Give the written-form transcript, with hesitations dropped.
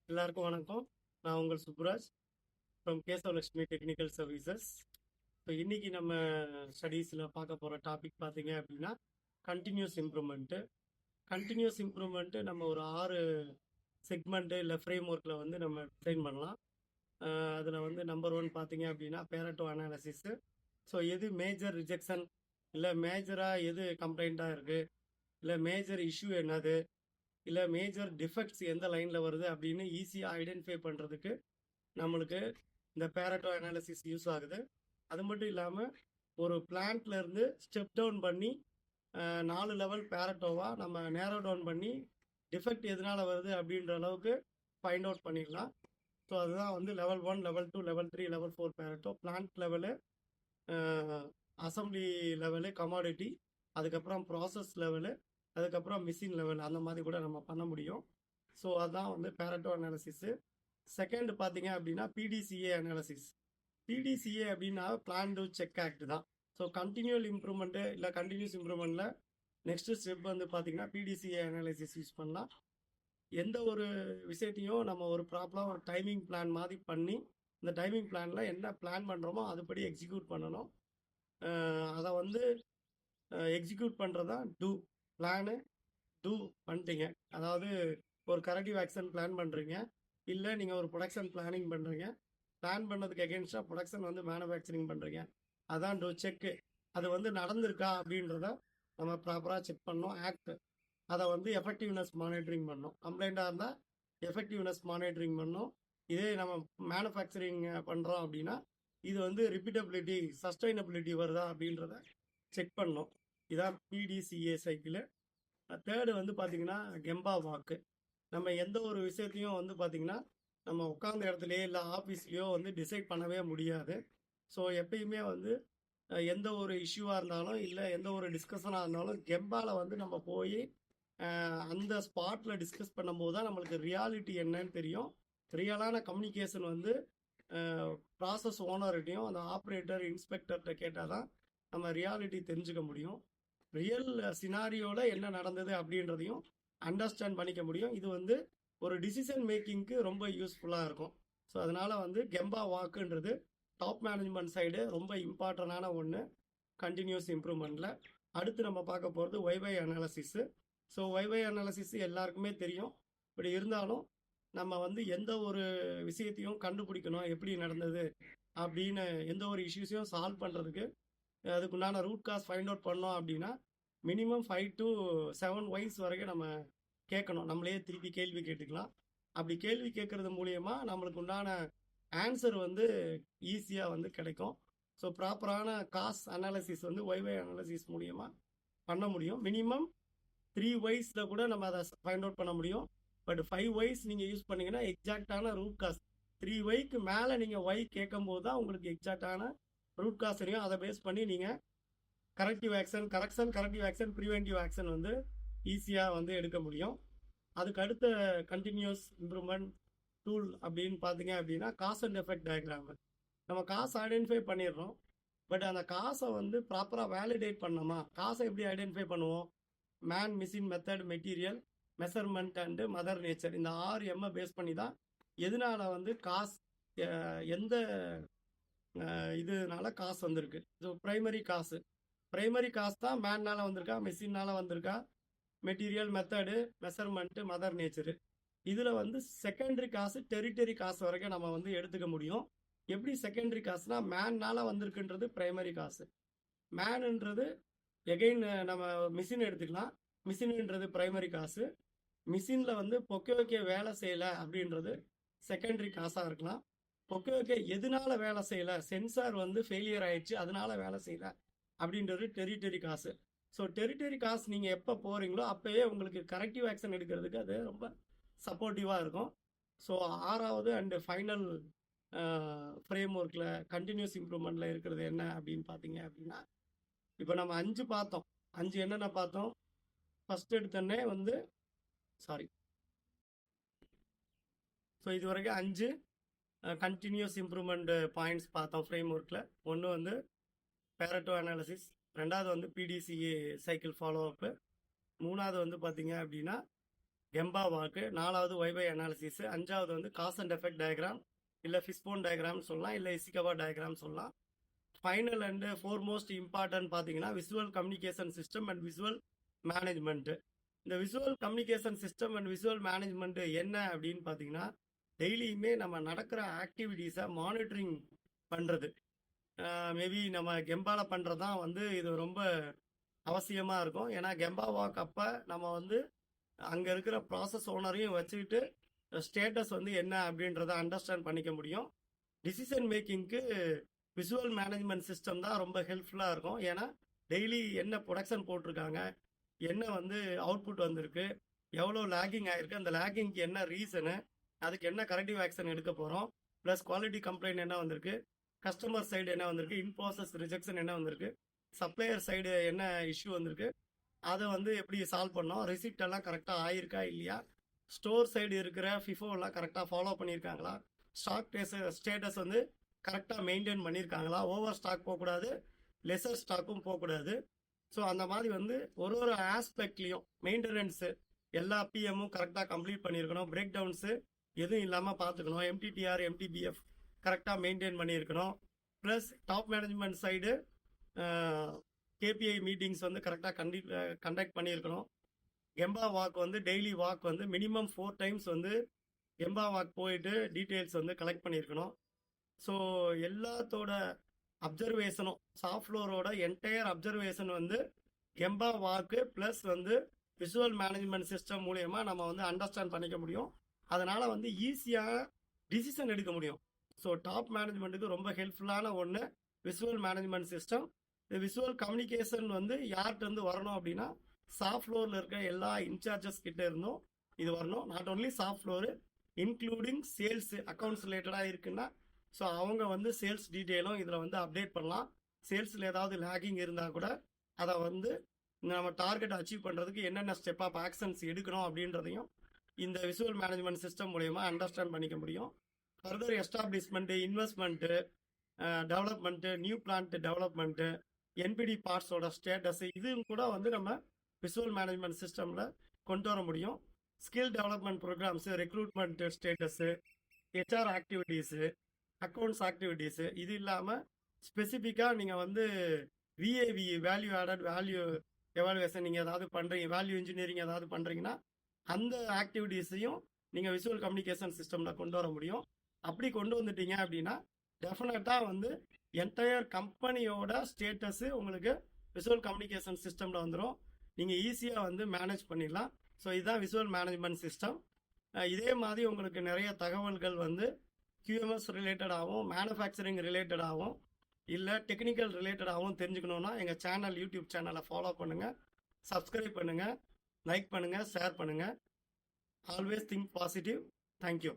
எல்லாருக்கும் வணக்கம். நான் உங்கள் Subraj from Kesavalakshmi technical services. So இன்னைக்கு நம்ம ஸ்டடீஸில் பார்க்க போகிற டாபிக் பார்த்தீங்க அப்படின்னா கண்டினியூஸ் இம்ப்ரூவ்மெண்ட்டு. கண்டினியூஸ் இம்ப்ரூவ்மெண்ட்டு நம்ம ஒரு 6 செக்மெண்ட்டு இல்லை ஃப்ரேம் ஒர்க்கில் வந்து நம்ம டிசைன் பண்ணலாம். அதில் வந்து நம்பர் 1 பார்த்தீங்க அப்படின்னா பேரட்டோ அனாலிசிஸு. ஸோ எது மேஜர் ரிஜெக்ஷன், இல்லை மேஜராக எது கம்ப்ளைண்ட்டாக இருக்குது, இல்லை மேஜர் இஷ்யூ என்னது, இல்லை மேஜர் டிஃபெக்ட்ஸ் எந்த லைனில் வருது அப்படின்னு ஈஸியாக ஐடென்டிஃபை பண்ணுறதுக்கு நம்மளுக்கு இந்த பேரட்டோ அனாலிசிஸ் யூஸ் ஆகுது. அது மட்டும் இல்லாமல் ஒரு பிளான்ட்ல இருந்து ஸ்டெப் டவுன் பண்ணி 4 லெவல் பேரட்டோவாக நம்ம நேரோ டவுன் பண்ணி டிஃபெக்ட் எதனால வருது அப்படின்ற அளவுக்கு ஃபைண்ட் அவுட் பண்ணிடலாம். ஸோ அதுதான் வந்து level 1, level 2, level 3, level 4 பேரட்டோ. Plant level, assembly level, commodity, அதுக்கப்புறம் ப்ராசஸ் லெவலு, அதுக்கப்புறம் மிஷின் லெவல், அந்த மாதிரி கூட நம்ம பண்ண முடியும். ஸோ அதுதான் வந்து பேரட்டோ அனாலிசிஸு. செகண்ட் பார்த்தீங்க அப்படின்னா பிடிசிஏ அனாலிசிஸ். பிடிசிஏ அப்படின்னா பிளான் டு செக் ஆக்ட் தான். ஸோ கண்டினியூல் இம்ப்ரூவ்மெண்ட்டு இல்லை கண்டினியூஸ் இம்ப்ரூவ்மெண்ட்டில் நெக்ஸ்ட் ஸ்டெப் வந்து பார்த்தீங்கன்னா பிடிசிஏ அனாலிசிஸ் யூஸ் பண்ணலாம். எந்த ஒரு விஷயத்தையும் நம்ம ஒரு ப்ராப்பராக ஒரு டைமிங் பிளான் மாதிரி பண்ணி இந்த டைமிங் பிளானில் என்ன பிளான் பண்ணுறோமோ அதுபடி எக்ஸிக்யூட் பண்ணணும். அதை வந்து எக்ஸிக்யூட் பண்ணுறது தான் டூ. பிளானு டூ பண்ணிட்டீங்க, அதாவது ஒரு கரெக்டிவ் ஆக்ஷன் பிளான் பண்ணுறீங்க, இல்லை நீங்கள் ஒரு ப்ரொடக்ஷன் பிளானிங் பண்ணுறீங்க, பிளான் பண்ணதுக்கு அகேன்ஸ்டாக ப்ரொடக்ஷன் வந்து மேனுஃபேக்சரிங் பண்ணுறீங்க, அதான் டூ செக்கு. அது வந்து நடந்திருக்கா அப்படின்றத நம்ம ப்ராப்பராக செக் பண்ணோம். ஆக்ட் அதை வந்து எஃபெக்டிவ்னஸ் மானிட்டரிங் பண்ணோம். கம்ப்ளைண்ட்டாக இருந்தால் எஃபெக்டிவ்னஸ் மானிட்டரிங் பண்ணோம். இதே நம்ம மேனுஃபேக்சரிங் பண்ணுறோம் அப்படின்னா இது வந்து ரிப்பீட்டபிலிட்டி, சஸ்டைனபிலிட்டி வருதா அப்படின்றத செக் பண்ணோம். இதான் பிடிசிஏ சைக்கிள். தேர்டு வந்து பார்த்தீங்கன்னா கெம்பா வாக்கு. நம்ம எந்த ஒரு விஷயத்தையும் வந்து பார்த்தீங்கன்னா நம்ம உட்கார்ந்த இடத்துலையோ இல்லை ஆஃபீஸ்லேயோ வந்து டிசைட் பண்ணவே முடியாது. ஸோ எப்பயுமே வந்து எந்த ஒரு இஷ்யூவாக இருந்தாலும் இல்லை எந்த ஒரு டிஸ்கஷனாக இருந்தாலும் கெம்பாவில் வந்து நம்ம போய் அந்த ஸ்பாட்டில் டிஸ்கஸ் பண்ணும்போது தான் நம்மளுக்கு ரியாலிட்டி என்னன்னு தெரியும். ரியலான கம்யூனிகேஷன் வந்து ப்ராசஸ் ஓனர்கிட்டையும் அந்த ஆப்ரேட்டர் இன்ஸ்பெக்டர்கிட்ட கேட்டால் தான் நம்ம ரியாலிட்டி தெரிஞ்சுக்க முடியும். ரியல் சினாரியோவில் என்ன நடந்தது அப்படின்றதையும் அண்டர்ஸ்டாண்ட் பண்ணிக்க முடியும். இது வந்து ஒரு டிசிஷன் மேக்கிங்க்கு ரொம்ப யூஸ்ஃபுல்லாக இருக்கும். ஸோ அதனால் வந்து கெம்பா வாக்குன்றது டாப் மேனேஜ்மெண்ட் சைடு ரொம்ப இம்பார்ட்டண்டான ஒன்று கண்டினியூஸ் இம்ப்ரூவ்மெண்ட்டில். அடுத்து நம்ம பார்க்க போகிறது ஒய்வை அனாலிசிஸு. ஸோ ஒய்வை அனாலிசிஸ் எல்லாருக்குமே தெரியும். இப்படி இருந்தாலும் நம்ம வந்து எந்த ஒரு விஷயத்தையும் கண்டுபிடிக்கணும், எப்படி நடந்தது அப்படின்னு எந்த ஒரு இஷ்யூஸையும் சால்வ் பண்ணுறதுக்கு அதுக்குண்டான ரூட் காஸ் ஃபைண்ட் அவுட் பண்ணோம் அப்படின்னா மினிமம் 5 to 7 வைஸ் வரைக்கும் நம்ம கேட்கணும். நம்மளே திருப்பி கேள்வி கேட்டுக்கலாம். அப்படி கேள்வி கேட்கறது மூலியமா நம்மளுக்கு உண்டான ஆன்சர் வந்து ஈஸியாக வந்து கிடைக்கும். ஸோ ப்ராப்பரான காஸ் அனாலிசிஸ் வந்து ஒய்வை அனாலிசிஸ் மூலியமா பண்ண முடியும். மினிமம் 3 வைஸில் கூட நம்ம அதை ஃபைண்ட் அவுட் பண்ண முடியும். பட் 5 வைஸ் நீங்கள் யூஸ் பண்ணீங்கன்னா எக்ஸாக்டான ரூட் காஸ். 3 வைக்கு மேலே நீங்கள் ஒய் கேட்கும் போது தான் உங்களுக்கு எக்ஸாக்டான ரூட் காஸ் தெரியும். அதை பேஸ் பண்ணி நீங்கள் corrective action, corrective action, preventive action வந்து ஈஸியாக வந்து எடுக்க முடியும். அதுக்கு அடுத்த கண்டினியூஸ் இம்ப்ரூவ்மெண்ட் டூல் அப்படின்னு பார்த்தீங்க அப்படின்னா காஸ் அண்ட் எஃபெக்ட் டயக்ராம். நம்ம காசை ஐடென்டிஃபை பண்ணிடுறோம், பட் அந்த காசை வந்து ப்ராப்பராக வேலிடேட் பண்ணோமா? காசை எப்படி ஐடென்டிஃபை பண்ணுவோம்? Man, machine, method, material, measurement and mother nature, இந்த 6 எம்மை பேஸ் பண்ணி தான் எதனால வந்து காசு, எந்த இதனால காசு வந்திருக்கு. ஸோ பிரைமரி காசு தான் மேன்னால வந்திருக்கா, மெஷின்னால வந்திருக்கா, material, method, measurement, mother nature. இதில் வந்து செகண்டரி காசு, டெரிட்டரி காசு வரைக்கும் நம்ம வந்து எடுத்துக்க முடியும். எப்படி செகண்டரி காசுனா மேன்னால வந்திருக்குன்றது பிரைமரி காசு, மேனுன்றது எகைன் நம்ம மிஷின் எடுத்துக்கலாம். மிஷின்ன்றது பிரைமரி காசு. மிஷினில் வந்து பொக்கே வேலை செய்யலை அப்படின்றது செகண்டரி காசாக இருக்கலாம். பொக்கே எதனால வேலை செய்யலை, சென்சார் வந்து ஃபெயிலியர் ஆயிடுச்சு அதனால வேலை செய்யலை அப்படின்றது டெரிட்டரி காசு. ஸோ டெரிட்டரி காசு நீங்கள் எப்போ போகிறீங்களோ அப்போயே உங்களுக்கு கரெக்டிவ் ஆக்ஷன் எடுக்கிறதுக்கு அது ரொம்ப சப்போர்ட்டிவாக இருக்கும். ஸோ 6வது அண்டு ஃபைனல் ஃப்ரேம் ஒர்க்கில் கண்டினியூஸ் இம்ப்ரூவ்மெண்ட்டில் இருக்கிறது என்ன அப்படின்னு பார்த்தீங்க அப்படின்னா, இப்போ நம்ம 5 பார்த்தோம். 5 என்னென்ன பார்த்தோம்? ஃபஸ்ட் எடுத்தோடனே வந்து ஸோ இது வரைக்கும் 5 கண்டினியூஸ் இம்ப்ரூவ்மெண்ட் பாயிண்ட்ஸ் பார்த்தோம் ஃப்ரேம் ஒர்க்கில். ஒன்று வந்து பேரட்டோ அனாலிசிஸ், 2வது வந்து பிடிசிஏ சைக்கிள் ஃபாலோ அப்பு, 3வது வந்து பார்த்தீங்க அப்படின்னா கெம்பா வாக்கு, 4வது ஒய்பை அனாலிசிஸ், 5வது வந்து காஸ் அண்ட் எஃபெக்ட் டயக்ராம், இல்லை ஃபிஷ்போன் டயக்ராம் சொல்லலாம், இல்லை இசிகவா டயக்ராம் சொல்லலாம். ஃபைனல் அண்ட் ஃபோர்மோஸ்ட் இம்பார்ட்டன்ட் பார்த்தீங்கன்னா visual communication system and visual management. இந்த visual communication system and visual management என்ன அப்படின்னு பார்த்தீங்கன்னா, டெய்லியுமே நம்ம நடக்கிற ஆக்டிவிட்டீஸை மானிட்டரிங் பண்ணுறது. மேபி நம்ம கெம்பால பண்ணுறது தான் வந்து இது ரொம்ப அவசியமாக இருக்கும். ஏன்னா கெம்பா வாக் அப்போ நம்ம வந்து அங்கே இருக்கிற ப்ராசஸ் ஓனரையும் வச்சுக்கிட்டு ஸ்டேட்டஸ் வந்து என்ன அப்படின்றத அண்டர்ஸ்டாண்ட் பண்ணிக்க முடியும். டிசிஷன் மேக்கிங்க்கு விசுவல் மேனேஜ்மெண்ட் சிஸ்டம் தான் ரொம்ப ஹெல்ப்ஃபுல்லாக இருக்கும். ஏன்னா டெய்லி என்ன ப்ரொடக்ஷன் போட்டிருக்காங்க, என்ன வந்து அவுட்புட் வந்திருக்கு, எவ்வளோ லேகிங் ஆகிருக்கு, அந்த லேகிங்க்கு என்ன ரீசனு, அதுக்கு என்ன கரெக்டிவ் ஆக்ஷன் எடுக்க போகிறோம், ப்ளஸ் குவாலிட்டி கம்ப்ளைண்ட் என்ன வந்திருக்கு, கஸ்டமர் சைடு என்ன வந்திருக்கு, இன் ப்ராசஸ் ரிஜெக்ஷன் என்ன வந்திருக்கு, சப்ளையர் சைடு என்ன இஷ்யூ வந்திருக்கு, அதை வந்து எப்படி சால்வ் பண்ணோம், ரிசிப்ட் எல்லாம் கரெக்டாக ஆயிருக்கா இல்லையா, ஸ்டோர் சைடு இருக்கிற ஃபிஃபோலாம் கரெக்டாக ஃபாலோ பண்ணியிருக்காங்களா, ஸ்டாக் ஸ்டேட்டஸ் வந்து கரெக்டாக மெயின்டைன் பண்ணியிருக்காங்களா, ஓவர் ஸ்டாக் போகக்கூடாது, லெசர் ஸ்டாக்கும் போகக்கூடாது. ஸோ அந்த மாதிரி வந்து ஒரு ஒரு ஆஸ்பெக்ட்லேயும் மெயின்டெனன்ஸு எல்லா பிஎம்மும் கரெக்டாக கம்ப்ளீட் பண்ணியிருக்கணும், பிரேக் டவுன்ஸு எதுவும் இல்லாமல் பார்த்துக்கணும், எம்டிடிஆர் எம்டிபிஎஃப் கரெக்டாக மெயின்டைன் பண்ணியிருக்கணும். Plus top management side KPI meetings வந்து கரெக்டாக கண்டக்ட் பண்ணியிருக்கணும். கெம்பா வாக் வந்து டெய்லி வாக் வந்து மினிமம் 4 டைம்ஸ் வந்து கெம்பா வாக் போயிட்டு டீட்டெயில்ஸ் வந்து கலெக்ட் பண்ணியிருக்கணும். ஸோ எல்லாத்தோட அப்சர்வேஷனும் சாஃப்ட் ஃப்ளோரோட என்டையர் அப்சர்வேஷன் வந்து கெம்பா வாக்கு ப்ளஸ் வந்து விசுவல் மேனேஜ்மெண்ட் சிஸ்டம் மூலயமா நம்ம வந்து அண்டர்ஸ்டாண்ட் பண்ணிக்க முடியும். அதனால் வந்து ஈஸியாக டிசிஷன் எடுக்க முடியும். ஸோ டாப் மேனேஜ்மெண்ட்டுக்கு ரொம்ப ஹெல்ப்ஃபுல்லான ஒன்று விசுவல் மேனேஜ்மெண்ட் சிஸ்டம். இந்த விசுவல் கம்யூனிகேஷன் வந்து யார்கிட்ட இருந்து வரணும் அப்படின்னா சாஃப்ட் ஃப்ளோரில் இருக்க எல்லா இன்சார்ஜஸ் கிட்ட இருந்தும் இது வரணும். Not only soft floor, including sales accounts ரிலேட்டடாக இருக்குன்னா ஸோ அவங்க வந்து சேல்ஸ் டீட்டெயிலும் இதில் வந்து அப்டேட் பண்ணலாம். சேல்ஸில் ஏதாவது லேகிங் இருந்தால் கூட அதை வந்து நம்ம டார்கெட் அச்சீவ் பண்ணுறதுக்கு என்னென்ன ஸ்டெப் ஆஃப் ஆக்ஷன்ஸ் எடுக்கணும் அப்படின்றதையும் இந்த விசுவல் மேனேஜ்மெண்ட் சிஸ்டம் மூலயமா அண்டர்ஸ்டாண்ட் பண்ணிக்க முடியும். Further establishment, investment, development, new plant development, NPD பார்ட்ஸோட ஸ்டேட்டஸ் இதுவும் கூட வந்து நம்ம விசுவல் மேனேஜ்மெண்ட் சிஸ்டமில் கொண்டு வர முடியும். Skill development programs, recruitment status, HR activities, accounts activities, இது இல்லாமல் ஸ்பெசிஃபிக்காக நீங்கள் வந்து விஏவி வேல்யூ ஆடட் வேல்யூ எவாலுவேஷன் நீங்கள் ஏதாவது பண்ணுறீங்க, வேல்யூ இன்ஜினியரிங் ஏதாவது பண்ணுறீங்கன்னா அந்த ஆக்டிவிட்டீஸையும் நீங்கள் விசுவல் கம்யூனிகேஷன் சிஸ்டமில் கொண்டு வர முடியும். அப்படி கொண்டு வந்துட்டீங்க அப்படின்னா டெஃபினட்டாக வந்து என்டையர் கம்பெனியோட ஸ்டேட்டஸு உங்களுக்கு விசுவல் கம்யூனிகேஷன் சிஸ்டமில் வந்துடும். நீங்கள் ஈஸியாக வந்து மேனேஜ் பண்ணிடலாம். ஸோ இதுதான் விசுவல் மேனேஜ்மெண்ட் சிஸ்டம். இதே மாதிரி உங்களுக்கு நிறைய தகவல்கள் வந்து QMS ரிலேட்டடாகவும் மேனுஃபேக்சரிங் ரிலேட்டடாகவும் இல்லை டெக்னிக்கல் ரிலேட்டடாகவும் தெரிஞ்சுக்கணுன்னா எங்கள் சேனல் யூடியூப் சேனலை ஃபாலோ பண்ணுங்கள், சப்ஸ்கிரைப் பண்ணுங்கள், லைக் பண்ணுங்கள், ஷேர் பண்ணுங்கள். Always think positive. தேங்க்யூ.